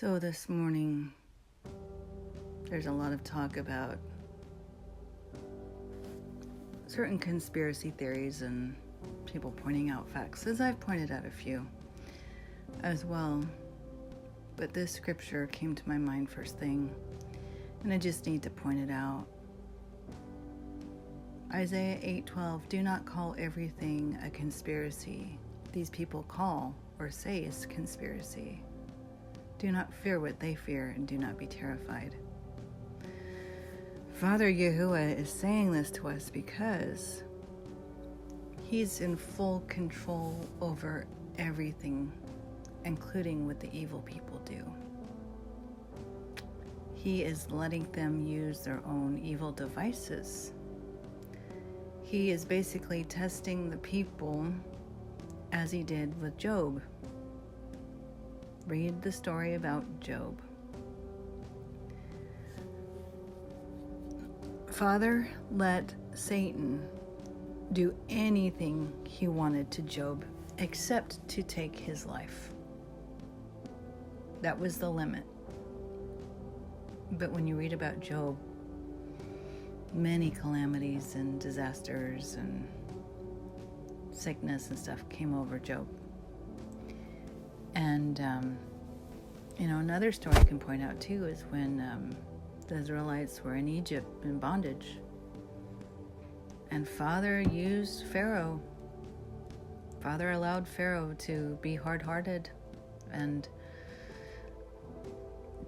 So this morning, there's a lot of talk about certain conspiracy theories and people pointing out facts, as I've pointed out a few as well. But this scripture came to my mind first thing, and I just need to point it out. Isaiah 8:12, do not call everything a conspiracy. These people call or say it's conspiracy. Do not fear what they fear, and do not be terrified. Father Yahuwah is saying this to us because He's in full control over everything, including what the evil people do. He is letting them use their own evil devices. He is basically testing the people as He did with Job. Read the story about Job. Father let Satan do anything he wanted to Job except to take his life. That was the limit. But when you read about Job, many calamities and disasters and sickness and stuff came over Job. And, another story I can point out too is when the Israelites were in Egypt in bondage. And Father used Pharaoh. Father allowed Pharaoh to be hard-hearted and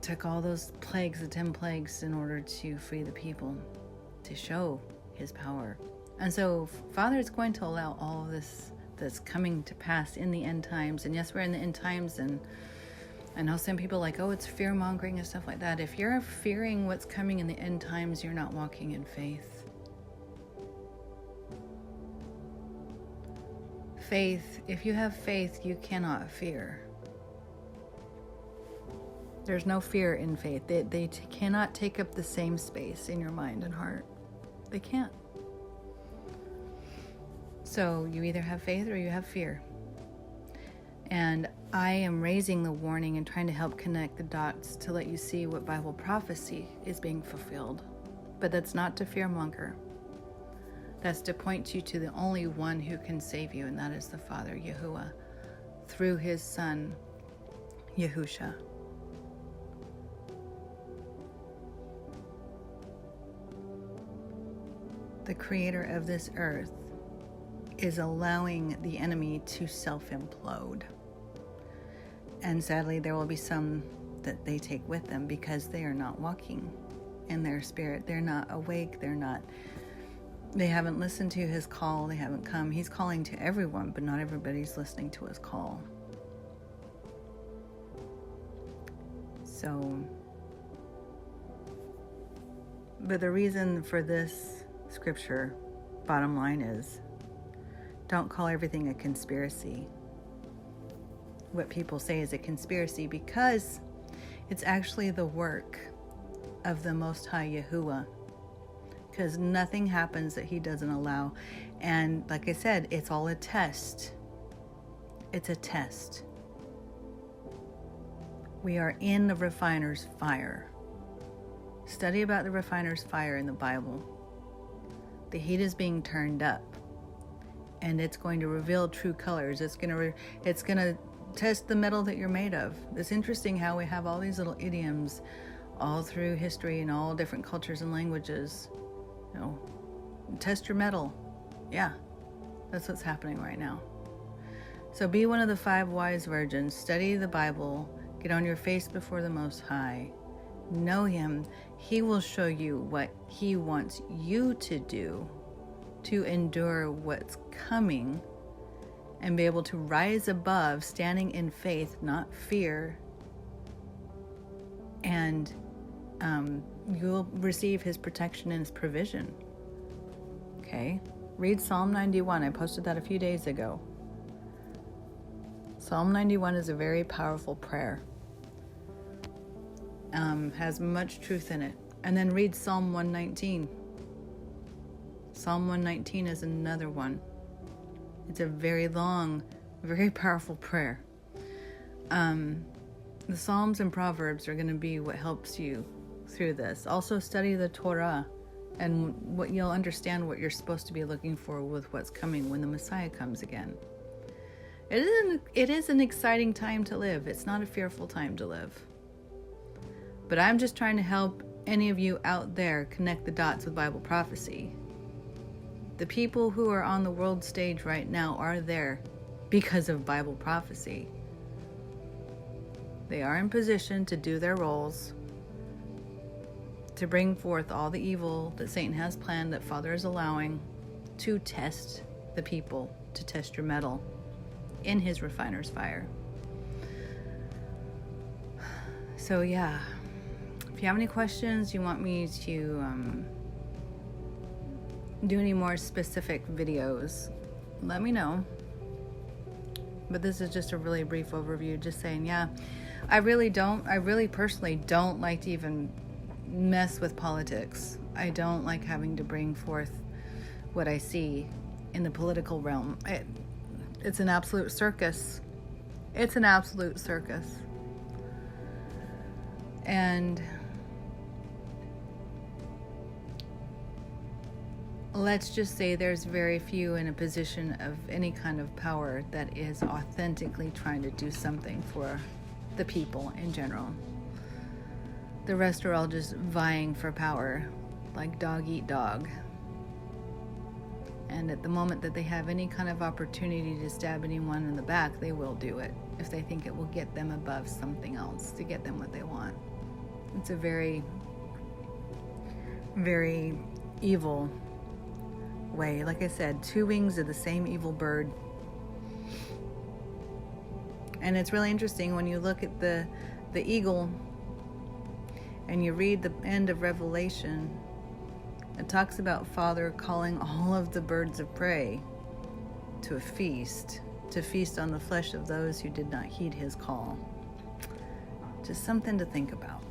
took all those plagues, the 10 plagues, in order to free the people, to show His power. And so Father is going to allow all of this that's coming to pass in the end times. And yes, we're in the end times, and I know some people like, oh, it's fear-mongering and stuff like that. If you're fearing what's coming in the end times, you're not walking in faith. Faith, if you have faith, you cannot fear. There's no fear in faith. They cannot take up the same space in your mind and heart. They can't. So you either have faith or you have fear. And I am raising the warning and trying to help connect the dots to let you see what Bible prophecy is being fulfilled. But that's not to fearmonger. That's to point you to the only one who can save you, and that is the Father Yahuwah, through His Son, Yahusha. The Creator of this earth is allowing the enemy to self-implode. And sadly, there will be some that they take with them because they are not walking in their spirit. They're not awake. They haven't listened to His call. They haven't come. He's calling to everyone, but not everybody's listening to His call. But the reason for this scripture, bottom line is, don't call everything a conspiracy. What people say is a conspiracy because it's actually the work of the Most High Yahuwah. Because nothing happens that He doesn't allow. And like I said, it's all a test. It's a test. We are in the refiner's fire. Study about the refiner's fire in the Bible. The heat is being turned up. And it's going to reveal true colors. It's going to test the metal that you're made of. It's interesting how we have all these little idioms all through history and all different cultures and languages. Test your metal. Yeah, that's what's happening right now. So be one of the 5 wise virgins. Study the Bible. Get on your face before the Most High. Know Him. He will show you what He wants you to do to endure what's coming and be able to rise above, standing in faith, not fear. And you'll receive His protection and His provision. Okay? Read Psalm 91. I posted that a few days ago. Psalm 91 is a very powerful prayer. Has much truth in it. And then read Psalm 119. Psalm 119 is another one. It's a very long, very powerful prayer. The Psalms and Proverbs are going to be what helps you through this. Also study the Torah, and what you'll understand what you're supposed to be looking for with what's coming when the Messiah comes again. It is an exciting time to live. It's not a fearful time to live. But I'm just trying to help any of you out there connect the dots with Bible prophecy. The people who are on the world stage right now are there because of Bible prophecy. They are in position to do their roles, to bring forth all the evil that Satan has planned, that Father is allowing, to test the people, to test your mettle in his refiner's fire. So yeah, if you have any questions, you want me to do any more specific videos, let me know. But this is just a really brief overview, just saying, yeah, I really personally don't like to even mess with politics. I don't like having to bring forth what I see in the political realm. It's an absolute circus. It's an absolute circus. And let's just say there's very few in a position of any kind of power that is authentically trying to do something for the people in general. The rest are all just vying for power, like dog eat dog. And at the moment that they have any kind of opportunity to stab anyone in the back, they will do it if they think it will get them above something else, to get them what they want. It's a very, very evil way. Like I said, two wings of the same evil bird. And it's really interesting when you look at the eagle and you read the end of Revelation. It talks about Father calling all of the birds of prey to feast on the flesh of those who did not heed his call. Just something to think about.